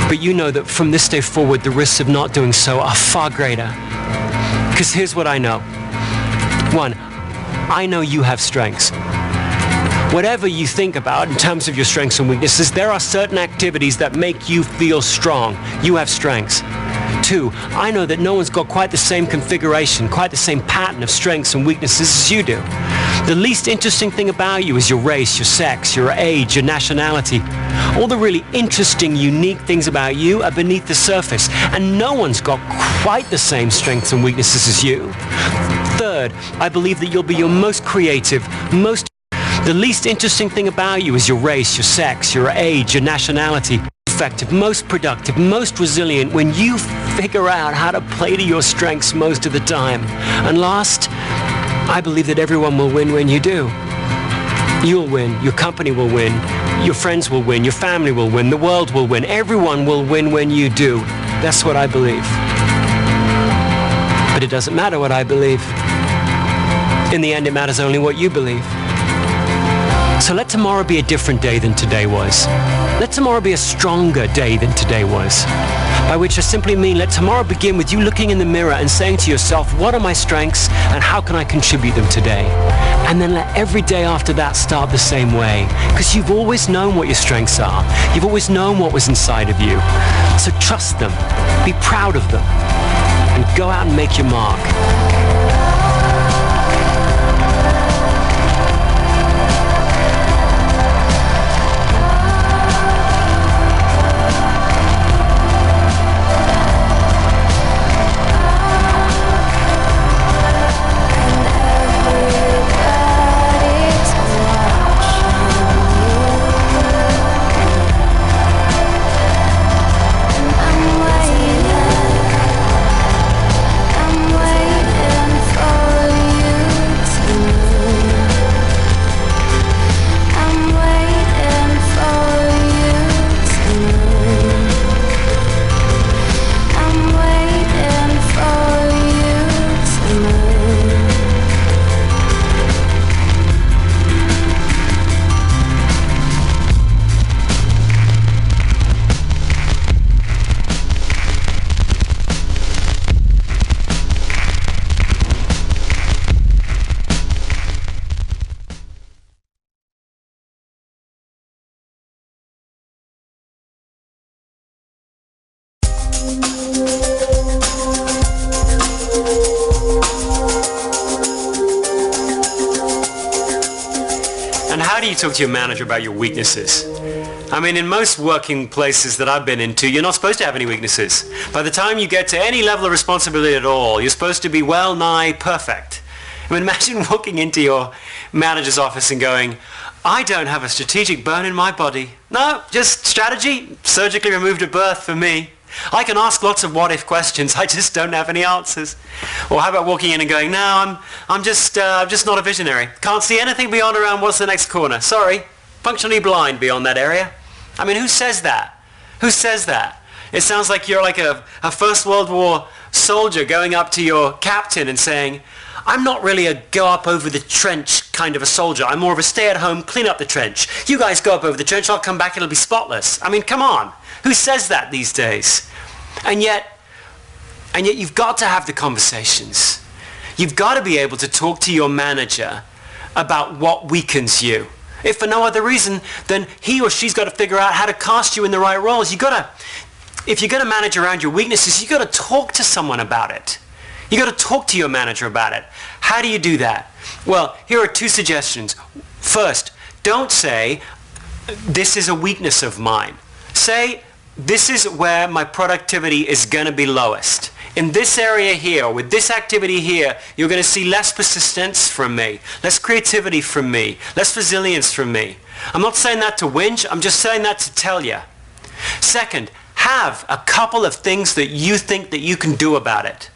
But you know that from this day forward, the risks of not doing so are far greater. Because here's what I know. One, I know you have strengths. Whatever you think about in terms of your strengths and weaknesses, there are certain activities that make you feel strong. You have strengths. Two, I know that no one's got quite the same configuration, quite the same pattern of strengths and weaknesses as you do. The least interesting thing about you is your race, your sex, your age, your nationality. All the really interesting, unique things about you are beneath the surface, and no one's got quite the same strengths and weaknesses as you. Third, I believe that you'll be your most creative, the least interesting thing about you is your race, your sex, your age, your nationality. Effective, most productive, most resilient when you figure out how to play to your strengths most of the time. And last, I believe that everyone will win when you do. You'll win, your company will win, your friends will win, your family will win, the world will win, everyone will win when you do. That's what I believe. But it doesn't matter what I believe. In the end, it matters only what you believe. So let tomorrow be a different day than today was. Let tomorrow be a stronger day than today was. By which I simply mean let tomorrow begin with you looking in the mirror and saying to yourself, what are my strengths and how can I contribute them today? And then let every day after that start the same way. Because you've always known what your strengths are. You've always known what was inside of you. So trust them, be proud of them, and go out and make your mark. And how do you talk to your manager about your weaknesses? I mean, in most working places that I've been into, you're not supposed to have any weaknesses. By the time you get to any level of responsibility at all, you're supposed to be well nigh perfect. I mean, imagine walking into your manager's office and going, I don't have a strategic bone in my body. No, just strategy, surgically removed at birth for me. I can ask lots of what-if questions, I just don't have any answers. Or how about walking in and going, no, I'm just not a visionary. Can't see anything beyond around what's the next corner. Sorry, functionally blind beyond that area. I mean, who says that? Who says that? It sounds like you're like a First World War soldier going up to your captain and saying, I'm not really a go up over the trench kind of a soldier. I'm more of a stay at home, clean up the trench. You guys go up over the trench, I'll come back, it'll be spotless. I mean, come on. Who says that these days? And yet you've got to have the conversations. You've got to be able to talk to your manager about what weakens you. If for no other reason, then he or she's got to figure out how to cast you in the right roles. If you're going to manage around your weaknesses, you've got to talk to someone about it. You've got to talk to your manager about it. How do you do that? Well, here are two suggestions. First, don't say, this is a weakness of mine. Say, this is where my productivity is going to be lowest. In this area here, or with this activity here, you're going to see less persistence from me, less creativity from me, less resilience from me. I'm not saying that to whinge, I'm just saying that to tell you. Second, have a couple of things that you think that you can do about it.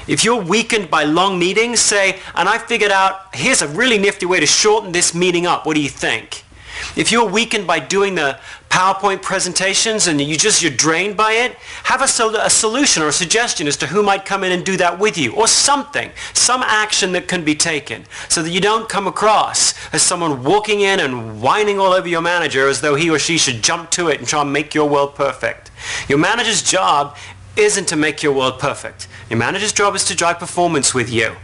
If you're weakened by long meetings, say, and I figured out, here's a really nifty way to shorten this meeting up, what do you think? If you're weakened by doing the PowerPoint presentations and you're drained by it, have a solution or a suggestion as to who might come in and do that with you, or something, some action that can be taken, so that you don't come across as someone walking in and whining all over your manager as though he or she should jump to it and try and make your world perfect. Your manager's job isn't to make your world perfect. Your manager's job is to drive performance with you.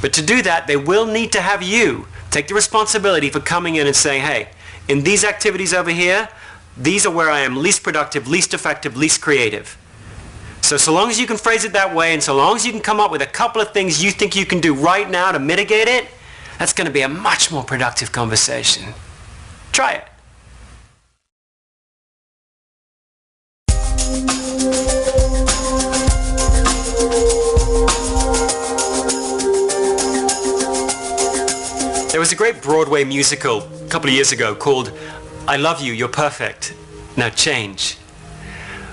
But to do that, they will need to have you take the responsibility for coming in and saying, hey, in these activities over here, these are where I am least productive, least effective, least creative. So long as you can phrase it that way, and so long as you can come up with a couple of things you think you can do right now to mitigate it, that's going to be a much more productive conversation. Try it. There was a great Broadway musical a couple of years ago called I Love You, You're Perfect, Now Change,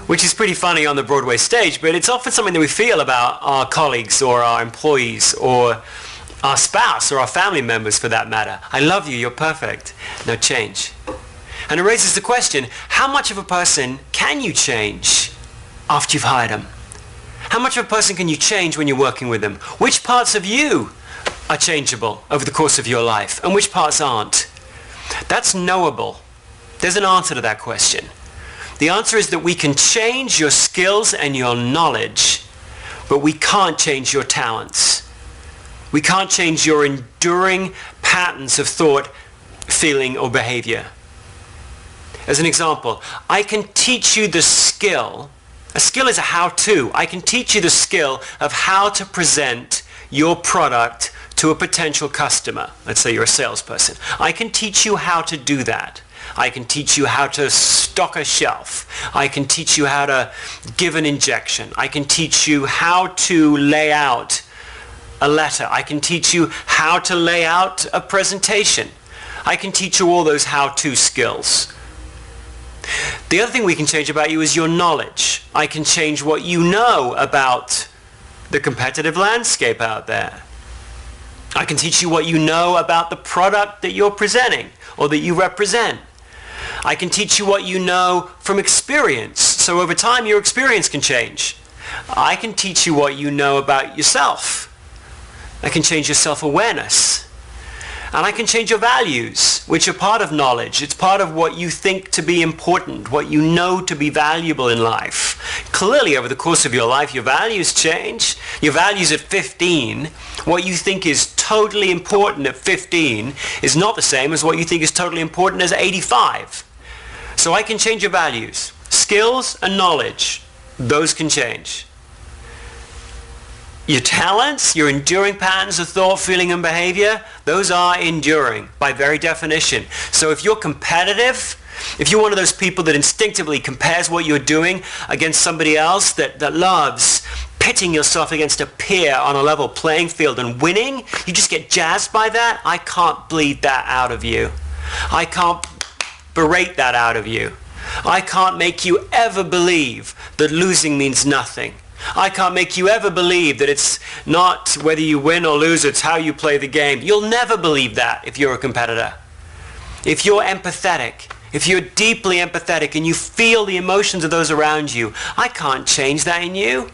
which is pretty funny on the Broadway stage, but it's often something that we feel about our colleagues or our employees or our spouse or our family members for that matter. I love you, you're perfect, now change. And it raises the question, how much of a person can you change after you've hired them? How much of a person can you change when you're working with them? Which parts of you are changeable over the course of your life and which parts aren't? That's knowable. There's an answer to that question. The answer is that we can change your skills and your knowledge, but we can't change your talents. We can't change your enduring patterns of thought, feeling, or behavior. As an example, I can teach you the skill. A skill is a how-to. I can teach you the skill of how to present your product to a potential customer. Let's say you're a salesperson. I can teach you how to do that. I can teach you how to stock a shelf. I can teach you how to give an injection. I can teach you how to lay out a letter. I can teach you how to lay out a presentation. I can teach you all those how-to skills. The other thing we can change about you is your knowledge. I can change what you know about the competitive landscape out there. I can teach you what you know about the product that you're presenting or that you represent. I can teach you what you know from experience. So over time, your experience can change. I can teach you what you know about yourself. I can change your self-awareness. And I can change your values, which are part of knowledge. It's part of what you think to be important, what you know to be valuable in life. Clearly, over the course of your life, your values change. Your values at 15, what you think is totally important at 15 is not the same as what you think is totally important as 85. So I can change your values. Skills and knowledge, those can change. Your talents, your enduring patterns of thought, feeling, and behavior, those are enduring by very definition. So if you're competitive, if you're one of those people that instinctively compares what you're doing against somebody else, that loves pitting yourself against a peer on a level playing field and winning, you just get jazzed by that, I can't bleed that out of you. I can't berate that out of you. I can't make you ever believe that losing means nothing. I can't make you ever believe that it's not whether you win or lose, it's how you play the game. You'll never believe that if you're a competitor. If you're empathetic, if you're deeply empathetic and you feel the emotions of those around you, I can't change that in you.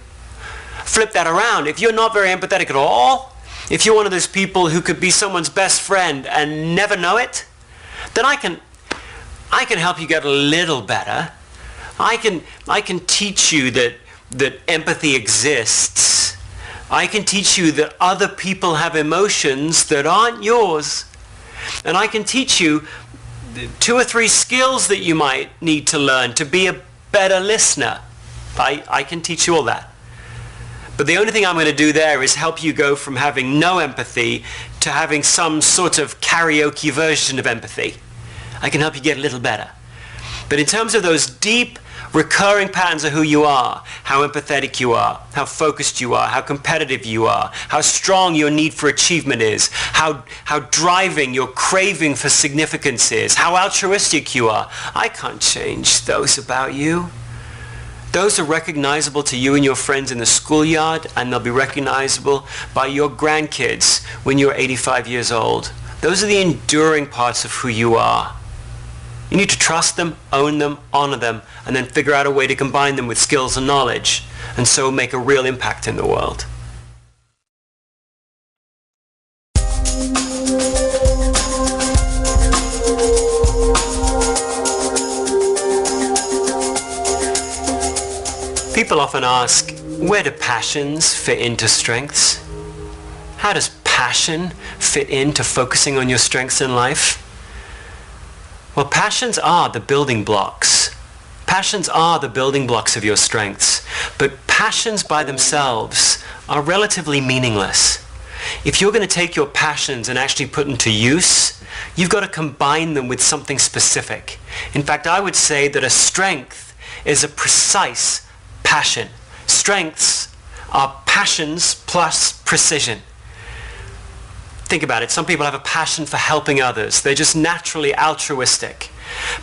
Flip that around. If you're not very empathetic at all, if you're one of those people who could be someone's best friend and never know it, then I can help you get a little better. I can teach you that empathy exists. I can teach you that other people have emotions that aren't yours. And I can teach you 2 or 3 skills that you might need to learn to be a better listener. I can teach you all that. But the only thing I'm going to do there is help you go from having no empathy to having some sort of karaoke version of empathy. I can help you get a little better. But in terms of those deep, recurring patterns of who you are, how empathetic you are, how focused you are, how competitive you are, how strong your need for achievement is, how driving your craving for significance is, how altruistic you are, I can't change those about you. Those are recognizable to you and your friends in the schoolyard, and they'll be recognizable by your grandkids when you're 85 years old. Those are the enduring parts of who you are. You need to trust them, own them, honor them, and then figure out a way to combine them with skills and knowledge, and so make a real impact in the world. People often ask, where do passions fit into strengths? How does passion fit into focusing on your strengths in life? Well, passions are the building blocks. Passions are the building blocks of your strengths. But passions by themselves are relatively meaningless. If you're going to take your passions and actually put them to use, you've got to combine them with something specific. In fact, I would say that a strength is a precise passion. Strengths are passions plus precision. Think about it. Some people have a passion for helping others. They're just naturally altruistic.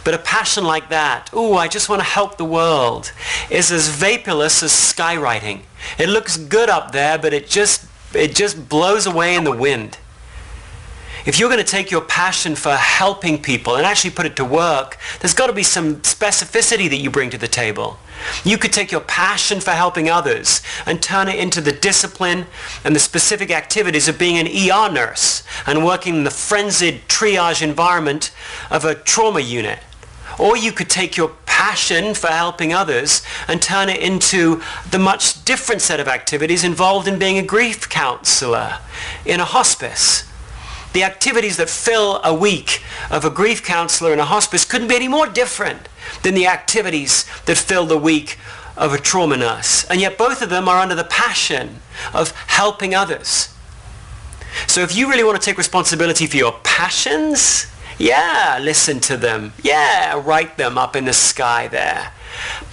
But a passion like that, ooh, I just want to help the world, is as vaporless as skywriting. It looks good up there, but it just blows away in the wind. If you're going to take your passion for helping people and actually put it to work, there's got to be some specificity that you bring to the table. You could take your passion for helping others and turn it into the discipline and the specific activities of being an ER nurse and working in the frenzied triage environment of a trauma unit. Or you could take your passion for helping others and turn it into the much different set of activities involved in being a grief counselor in a hospice. The activities that fill a week of a grief counselor in a hospice couldn't be any more different than the activities that fill the week of a trauma nurse. And yet both of them are under the passion of helping others. So if you really want to take responsibility for your passions, yeah, listen to them. Yeah, write them up in the sky there.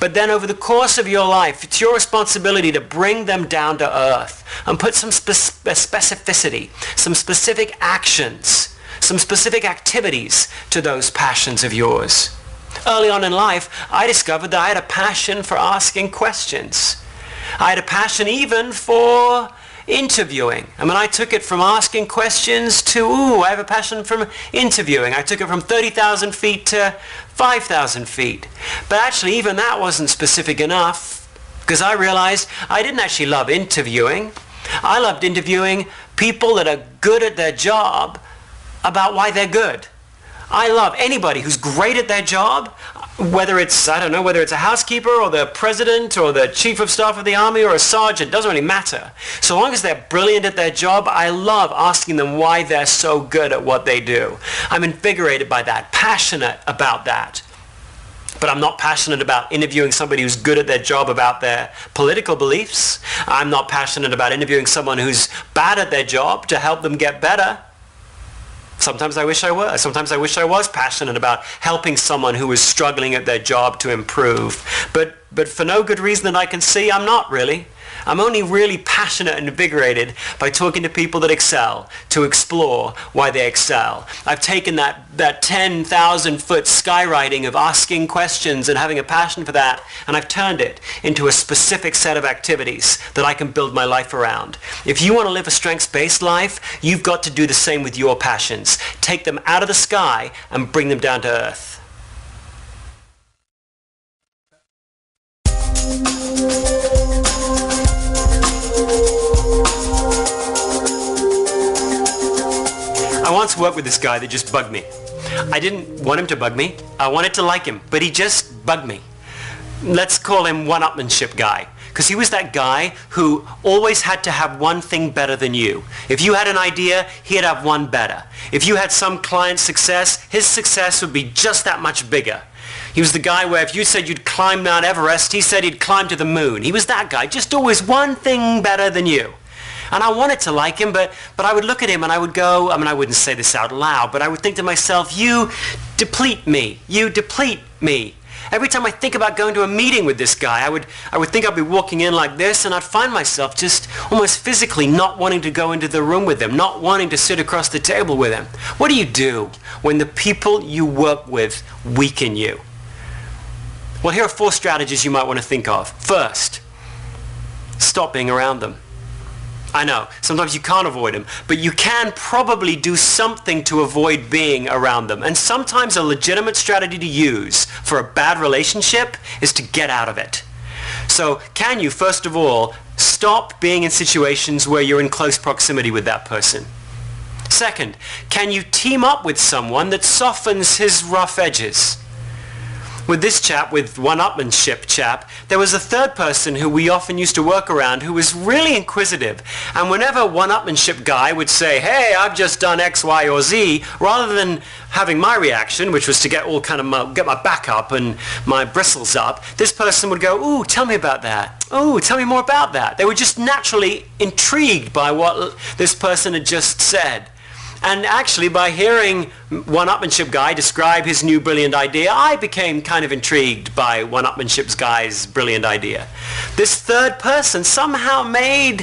But then over the course of your life, it's your responsibility to bring them down to earth and put some specificity, some specific actions, some specific activities to those passions of yours. Early on in life, I discovered that I had a passion for asking questions. I had a passion even for interviewing. I mean, I took it from asking questions to, I have a passion from interviewing. I took it from 30,000 feet to 5,000 feet. But actually, even that wasn't specific enough, because I realized I didn't actually love interviewing. I loved interviewing people that are good at their job about why they're good. I love anybody who's great at their job, whether it's, I don't know, whether it's a housekeeper or the president or the chief of staff of the army or a sergeant, doesn't really matter. So long as they're brilliant at their job, I love asking them why they're so good at what they do. I'm invigorated by that, passionate about that. But I'm not passionate about interviewing somebody who's good at their job about their political beliefs. I'm not passionate about interviewing someone who's bad at their job to help them get better. Sometimes I wish I was. Sometimes I wish I was passionate about helping someone who was struggling at their job to improve. But for no good reason that I can see, I'm not really. I'm only really passionate and invigorated by talking to people that excel, to explore why they excel. I've taken that 10,000-foot skywriting of asking questions and having a passion for that, and I've turned it into a specific set of activities that I can build my life around. If you want to live a strengths-based life, you've got to do the same with your passions. Take them out of the sky and bring them down to earth. I once worked with this guy that just bugged me. I didn't want him to bug me. I wanted to like him, but he just bugged me. Let's call him one-upmanship guy, because he was that guy who always had to have one thing better than you. If you had an idea, he'd have one better. If you had some client success, his success would be just that much bigger. He was the guy where if you said you'd climb Mount Everest, he said he'd climb to the moon. He was that guy, just always one thing better than you. And I wanted to like him, but I would look at him and I would go, I mean, I wouldn't say this out loud, but I would think to myself, you deplete me. You deplete me. Every time I think about going to a meeting with this guy, I would think I'd be walking in like this, and I'd find myself just almost physically not wanting to go into the room with him, not wanting to sit across the table with him. What do you do when the people you work with weaken you? Well, here are 4 strategies you might want to think of. First, stop being around them. I know, sometimes you can't avoid them, but you can probably do something to avoid being around them. And sometimes a legitimate strategy to use for a bad relationship is to get out of it. So can you, first of all, stop being in situations where you're in close proximity with that person? Second, can you team up with someone that softens his rough edges? with this chap, with one-upmanship chap, there was a third person who we often used to work around who was really inquisitive. And whenever one-upmanship guy would say, hey, I've just done X, Y, or Z, rather than having my reaction, which was to get all kind of get my back up and my bristles up, this person would go, ooh, tell me about that. Ooh, tell me more about that. They were just naturally intrigued by what this person had just said. And actually, by hearing one-upmanship guy describe his new brilliant idea, I became kind of intrigued by one-upmanship guy's brilliant idea. This third person somehow made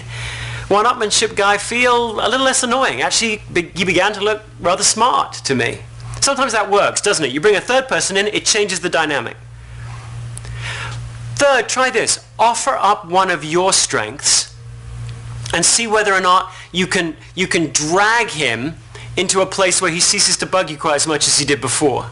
one-upmanship guy feel a little less annoying. Actually, he began to look rather smart to me. Sometimes that works, doesn't it? You bring a third person in, it changes the dynamic. Third, try this. Offer up one of your strengths and see whether or not you can drag him into a place where he ceases to bug you quite as much as he did before.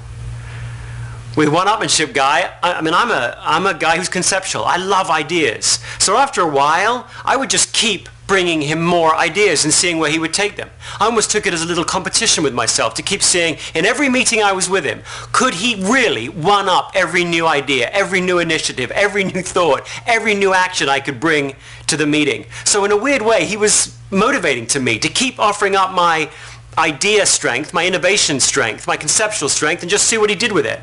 With one-upmanship guy, I'm a guy who's conceptual. I love ideas. So after a while, I would just keep bringing him more ideas and seeing where he would take them. I almost took it as a little competition with myself to keep seeing, in every meeting I was with him, could he really one-up every new idea, every new initiative, every new thought, every new action I could bring to the meeting. So in a weird way, he was motivating to me to keep offering up my idea strength, my innovation strength, my conceptual strength, and just see what he did with it.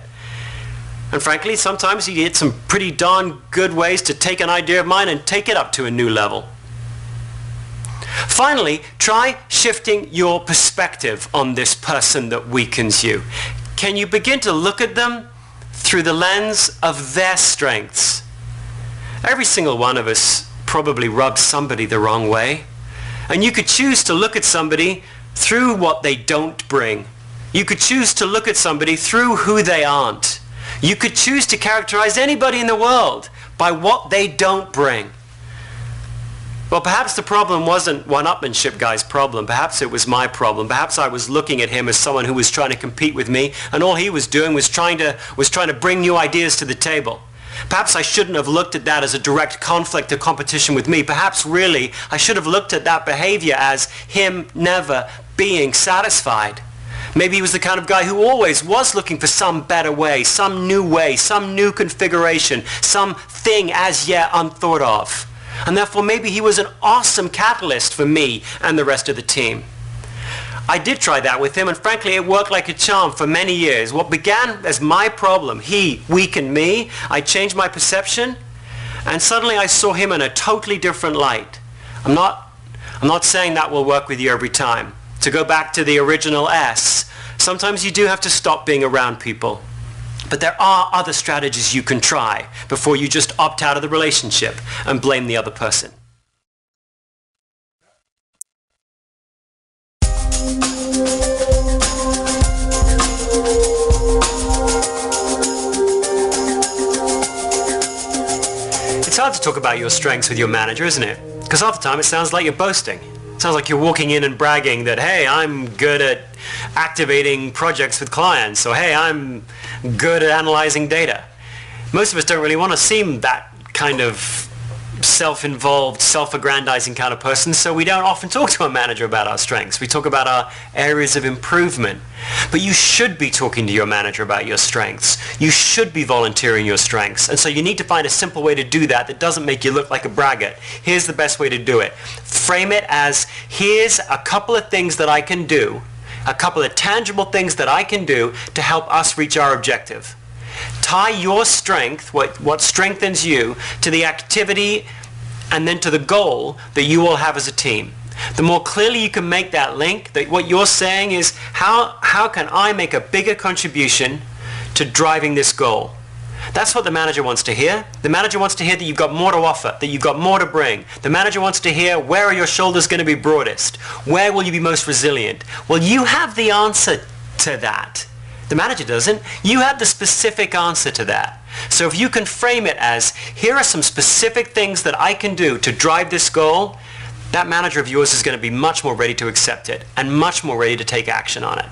And frankly, sometimes he had some pretty darn good ways to take an idea of mine and take it up to a new level. Finally, try shifting your perspective on this person that weakens you. Can you begin to look at them through the lens of their strengths? Every single one of us probably rubs somebody the wrong way. And you could choose to look at somebody through what they don't bring. You could choose to look at somebody through who they aren't. You could choose to characterize anybody in the world by what they don't bring. Well, perhaps the problem wasn't one-upmanship guy's problem. Perhaps it was my problem. Perhaps I was looking at him as someone who was trying to compete with me, and all he was doing was trying to bring new ideas to the table. Perhaps I shouldn't have looked at that as a direct conflict or competition with me. Perhaps really I should have looked at that behavior as him never being satisfied. Maybe he was the kind of guy who always was looking for some better way, some new configuration, some thing as yet unthought of. And therefore maybe he was an awesome catalyst for me and the rest of the team. I did try that with him, and frankly it worked like a charm for many years. What began as my problem, he weakened me, I changed my perception, and suddenly I saw him in a totally different light. I'm not saying that will work with you every time. To go back to the original S, sometimes you do have to stop being around people. But there are other strategies you can try before you just opt out of the relationship and blame the other person. It's hard to talk about your strengths with your manager, isn't it? Because half the time it sounds like you're boasting. It sounds like you're walking in and bragging that, hey, I'm good at activating projects with clients, or hey, I'm good at analyzing data. Most of us don't really want to seem that kind of self-involved, self-aggrandizing kind of person, so we don't often talk to a manager about our strengths. We talk about our areas of improvement. But you should be talking to your manager about your strengths. You should be volunteering your strengths. And so you need to find a simple way to do that that doesn't make you look like a braggart. Here's the best way to do it. Frame it as, here's a couple of things that I can do, a couple of tangible things that I can do to help us reach our objective. Tie your strength, what strengthens you, to the activity and then to the goal that you all have as a team. The more clearly you can make that link, that what you're saying is, how can I make a bigger contribution to driving this goal? That's what the manager wants to hear. The manager wants to hear that you've got more to offer, that you've got more to bring. The manager wants to hear, where are your shoulders going to be broadest? Where will you be most resilient? Well, you have the answer to that. The manager doesn't. You have the specific answer to that. So if you can frame it as, here are some specific things that I can do to drive this goal, that manager of yours is going to be much more ready to accept it and much more ready to take action on it.